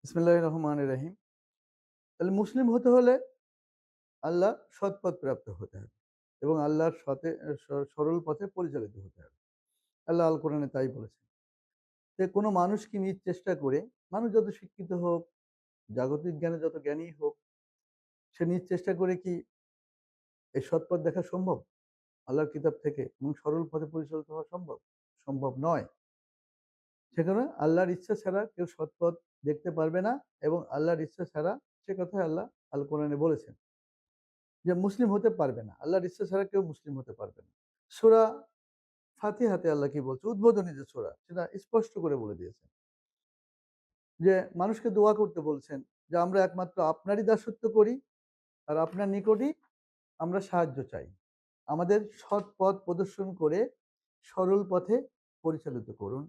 বিসমিল্লাহির রহমানির রহিম। তাহলে মুসলিম হতে হলে আল্লাহ সৎ পথ প্রাপ্ত হতে হবে এবং আল্লাহর সরল পথে পরিচালিত হতে হবে। আল্লাহ আল কোরআনে তাই বলেছেন যে কোনো মানুষ কি নিজ চেষ্টা করে, মানুষ যত শিক্ষিত হোক, জাগতিক জ্ঞানে যত জ্ঞানী হোক, সে নিজ চেষ্টা করে কি এই সৎ পথ দেখা সম্ভব? আল্লাহর কিতাব থেকে এবং সরল পথে পরিচালিত হওয়া সম্ভব? সম্ভব নয়। সেখানে আল্লাহর ইচ্ছা ছাড়া কেউ সৎ পথ দেখতে পারবে না এবং আল্লাহর ইচ্ছা ছাড়া, সে কথাই আল্লাহ আল কোরআনে বলেছেন যে মুসলিম হতে পারবে না, আল্লাহর ইচ্ছা ছাড়া কেউ মুসলিম হতে পারবে না। সূরা ফাতিহাতে আল্লাহ কি বলছে, উদ্বোধনী যে সূরা, সেটা স্পষ্ট করে বলে দিয়েছেন যে মানুষকে দোয়া করতে বলছেন যে আমরা একমাত্র আপনারই দাসত্ব করি আর আপনার নিকটই আমরা সাহায্য চাই। আমাদের সৎ পথ প্রদর্শন করে সরল পথে পরিচালিত করুন,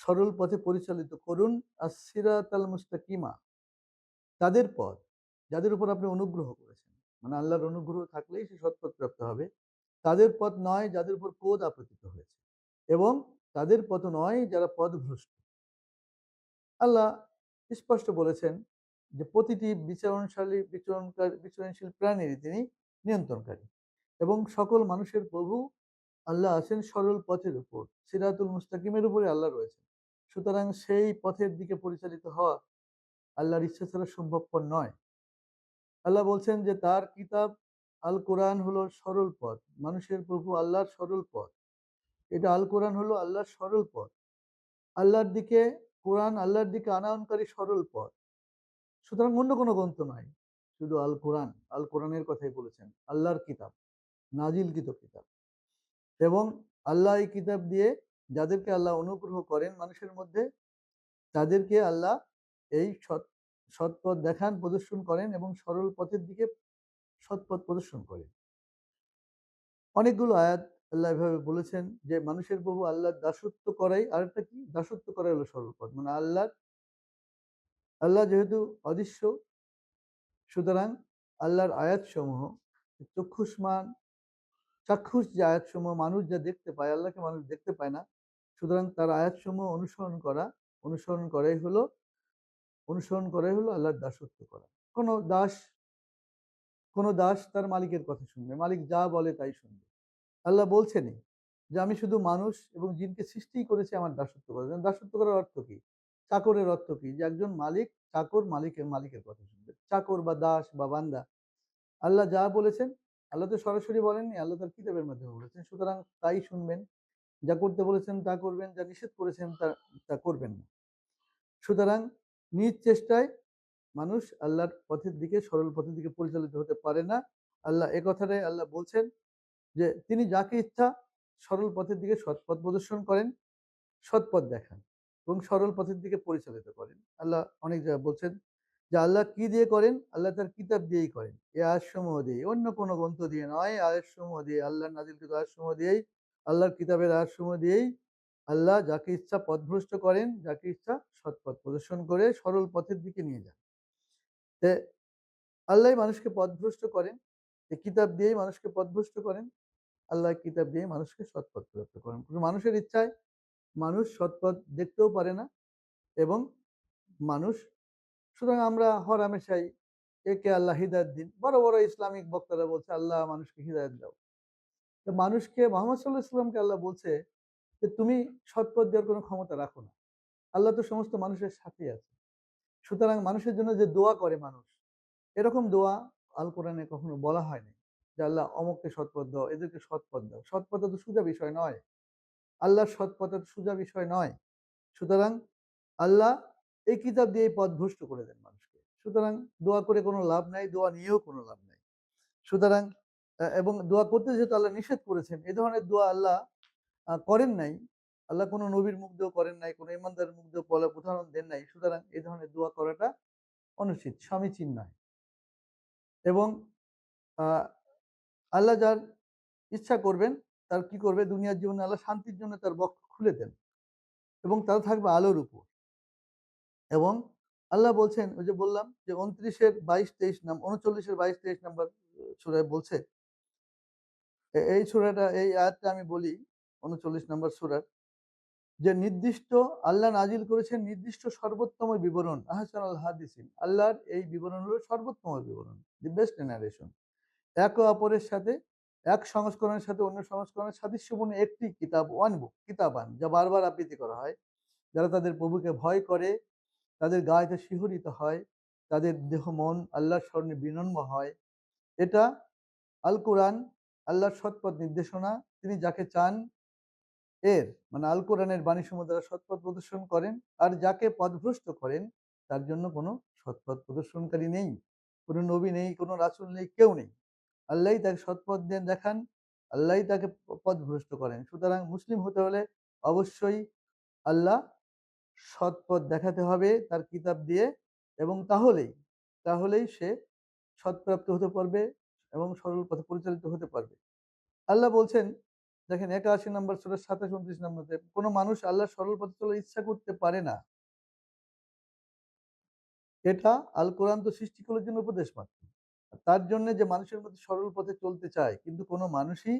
সরল পথে পরিচালিত করুন। as-siratal মুস্তাকিমা, তাদের পথ যাদের উপর আপনি অনুগ্রহ করেছেন, মানে আল্লাহর অনুগ্রহ থাকলেই সে সৎ পথ প্রাপ্ত হবে। তাদের পথ নয় যাদের উপর ক্রোধ আপতিত হয়েছে, এবং তাদের পথ নয় যারা পথভ্রষ্ট। আল্লাহ স্পষ্ট বলেছেন যে প্রতিটি বিচরণশীল প্রাণীরই তিনি নিয়ন্ত্রণকারী এবং সকল মানুষের প্রভু আল্লাহ আছেন সরল পথের উপর, সিরাতুল মুস্তাকিমের উপরে আল্লাহ রয়েছেন। সুতরাং সেই পথের দিকে পরিচালিত হওয়া আল্লাহর ইচ্ছা ছাড়া সম্ভবপর নয়। আল্লাহ বলছেন যে তার কিতাব আল কোরআন হলো সরল পথ, মানুষের প্রভু আল্লাহর সরল পথ। এটা আল কোরআন হলো আল্লাহর সরল পথ, আল্লাহর দিকে, কোরআন আল্লাহর দিকে আনয়নকারী সরল পথ। সুতরাং অন্য কোনো গ্রন্থ নয়, শুধু আল কোরআন। আল কোরআনের কথাই বলেছেন, আল্লাহর কিতাব, নাজিলকৃত কিতাব। এবং আল্লাহ এই কিতাব দিয়ে যাদেরকে আল্লাহ অনুগ্রহ করেন মানুষের মধ্যে, তাদেরকে আল্লাহ এই সৎ পথ দেখান, প্রদর্শন করেন এবং সরল পথের দিকে সৎ পথ প্রদর্শন করেন। অনেকগুলো আয়াত আল্লাহ এভাবে বলেছেন যে মানুষের প্রভু আল্লাহর দাসত্ব করাই, আরেকটা কি, দাসত্ব করাই হলো সরল পথ। মানে আল্লাহ যেহেতু অদৃশ্য, সুতরাং আল্লাহর আয়াতসমূহ, চক্ষুষ্মান চাক্ষুষ যে আয়াতসমূহ মানুষ যা দেখতে পায়, আল্লাহকে মানুষ দেখতে পায় না, সুতরাং তার আয়াতসমূহ অনুসরণ করাই হলো আল্লাহর দাসত্ব করা। কোনো দাস কোনো দাস তার মালিকের কথা শুনবে, মালিক যা বলে তাই শুনবে। আল্লাহ বলছেনই যে আমি শুধু মানুষ এবং জিনকে সৃষ্টি করেছি আমার দাসত্ব করার জন্য। দাসত্ব করার অর্থ কি? চাকরের অর্থ কি? যে একজন মালিক, চাকর মালিকের কথা শুনবে। চাকর বা দাস বা বান্দা, আল্লাহ যা বলেছেন, আল্লাহ তো সরাসরি বলেননি, আল্লাহ তার কিতাবের মাধ্যমে বলেছেন। সুতরাং তাই শুনবেন, যা করতে বলেছেন তা করবেন, যা নিষেধ করেছেন তা করবেন না। সুতরাং নিজ চেষ্টায় মানুষ আল্লাহর পথের দিকে, সরল পথের দিকে পরিচালিত হতে পারে না। আল্লাহ এ কথাটাই আল্লাহ বলছেন যে তিনি যাকে ইচ্ছা সরল পথের দিকে সৎ পথ প্রদর্শন করেন, সৎ পথ দেখান এবং সরল পথের দিকে পরিচালিত করেন। আল্লাহ অনেক জায়গায় বলছেন যে আল্লাহ কি দিয়ে করেন, আল্লাহ তার কিতাব দিয়েই করেন। এই আয়াতসমূহ দিয়ে, অন্য কোনো গ্রন্থ দিয়ে নয়, আয়াতসমূহ দিয়ে, আল্লাহর নাজিলকৃত আয়াতসমূহ দিয়েই, আল্লাহর কিতাবের আয়াতসমূহ দিয়েই আল্লাহ যাকে ইচ্ছা পথভ্রষ্ট করেন, যাকে ইচ্ছা সৎ পথ প্রদর্শন করে সরল পথের দিকে নিয়ে যান। আল্লাহ মানুষকে পথভ্রষ্ট করেন, এই কিতাব দিয়েই মানুষকে পথভ্রষ্ট করেন। আল্লাহ কিতাব দিয়ে মানুষকে সৎপথ প্রাপ্ত করেন। কিন্তু মানুষের ইচ্ছায় মানুষ সৎপথ দেখতেও পারে না এবং মানুষ, সুতরাং আমরা হরহামেশাই একে আল্লাহ হিদায়ত দিন। বড় বড় ইসলামিক বক্তারা বলছে আল্লাহ মানুষকে হিদায়ত দাও। তো মানুষকে, মোহাম্মদ সাল্লাল্লাহু আলাইহি ওয়াসাল্লামকে আল্লাহ বলছে যে তুমি সৎপথ দেওয়ার কোনো ক্ষমতা রাখো না। আল্লাহ তো সমস্ত মানুষের সাথেই আছে। সুতরাং মানুষের জন্য যে দোয়া করে মানুষ, এরকম দোয়া আল কোরআনে কখনো বলা হয়নি যে আল্লাহ অমুককে সৎপথ দাও, এদেরকে সৎপথ দাও। সৎপথ তো সোজা বিষয় নয়, আল্লাহর সৎ পথের সোজা বিষয় নয়। সুতরাং আল্লাহ এই কিতাব দিয়ে পথ ভ্রষ্ট করে দেন মানুষকে। সুতরাং দোয়া করে কোনো লাভ নাই, দোয়া নিয়েও কোনো লাভ নাই। সুতরাং এবং দোয়া করতে যেহেতু আল্লাহ নিষেধ করেছেন, এই ধরনের দোয়া আল্লাহ করেন নাই। আল্লাহ কোনো নবীর মুখ দিয়েও করেন নাই, কোনো ইমানদারের মুখ দিয়েও বলার উদাহরণ দেন নাই। সুতরাং এই ধরনের দোয়া করাটা অনুচিত, সমীচীন নয়। এবং আহ আল্লাহ যার ইচ্ছা করবেন, তার কি করবে, দুনিয়ার জীবনে আল্লাহ শান্তির জন্য তার বক্ষ খুলে দেন এবং তারা থাকবে আলোর উপর। এবং আল্লাহ বলছেন, ওই যে বললাম যে 39-23 নাম্বার সূরায় বলছে, এই সূরাটা, এই আয়াতটা আমি বলি, 39 নম্বর সূরার যে নির্দিষ্ট আল্লাহ নাজিল করেছেন নির্দিষ্ট সর্বোত্তম বিবরণ, আহসানুল হাদিসিন, আল্লাহর এই বিবরণ হলো সর্বোত্তম বিবরণ, দি বেস্ট ন্যারেশন। একে অপরের সাথে, এক সংস্করণের সাথে অন্য সংস্করণের সাদৃশ্যপূর্ণ একটি কিতাব, ওয়ান বুক, কিতাবান, যা বারবার আবৃত্তি করা হয়। যারা তাদের প্রভুকে ভয় করে, তাদের গায়েতে শিহরিত হয়, তাদের দেহ মন আল্লাহর স্মরণে বিনম্র হয়। এটা আল কোরআন, আল্লাহর সৎপথ নির্দেশনা। তিনি যাকে চান এর মানে আল কোরআনের বাণীসমূহ দ্বারা সৎপথ প্রদর্শন করেন, আর যাকে পথভ্রষ্ট করেন তার জন্য কোনো সৎপথ প্রদর্শনকারী নেই, কোনো নবী নেই, কোনো রাসূল নেই, কেউ নেই। আল্লাহই তাকে সৎপথ দেখান, আল্লাহই তাকে পথভ্রষ্ট করেন। সুতরাং মুসলিম হতে হলে অবশ্যই আল্লাহ সৎপথ দেখাতে হবে তার কিতাব দিয়ে, এবং তাহলেই সে সৎপ্রাপ্ত হতে পারবে এবং সরল পথে পরিচালিত হতে পারবে। আল্লাহ বলছেন, দেখেন ৮১ নম্বর সূরা ২৭-২৯ নম্বরে, কোনো মানুষ আল্লাহর সরল পথে চলার ইচ্ছা করতে পারে না। এটা আল কোরআন তো সৃষ্টিকুলের জন্য উপদেশ মাত্র। তার জন্য যে মানুষের মধ্যে সরল পথে চলতে চায়, কিন্তু কোনো মানুষই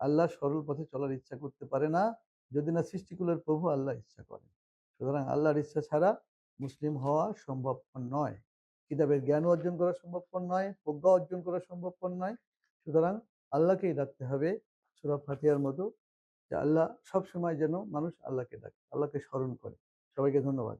আল্লাহর সরল পথে চলার ইচ্ছা করতে পারে না, যদি না সৃষ্টিকুলের প্রভু আল্লাহ ইচ্ছা করেন। সুতরাং আল্লাহর ইচ্ছা ছাড়া মুসলিম হওয়া সম্ভবপর নয়, কিতাবের জ্ঞান অর্জন করা সম্ভবপর নয়, প্রজ্ঞা অর্জন করা সম্ভবপর নয়। সুতরাং আল্লাহকেই ডাকতে হবে সূরা ফাতিহার মতো, যে আল্লাহ সবসময় যেন মানুষ আল্লাহকে ডাকে, আল্লাহকে স্মরণ করে। সবাইকে ধন্যবাদ।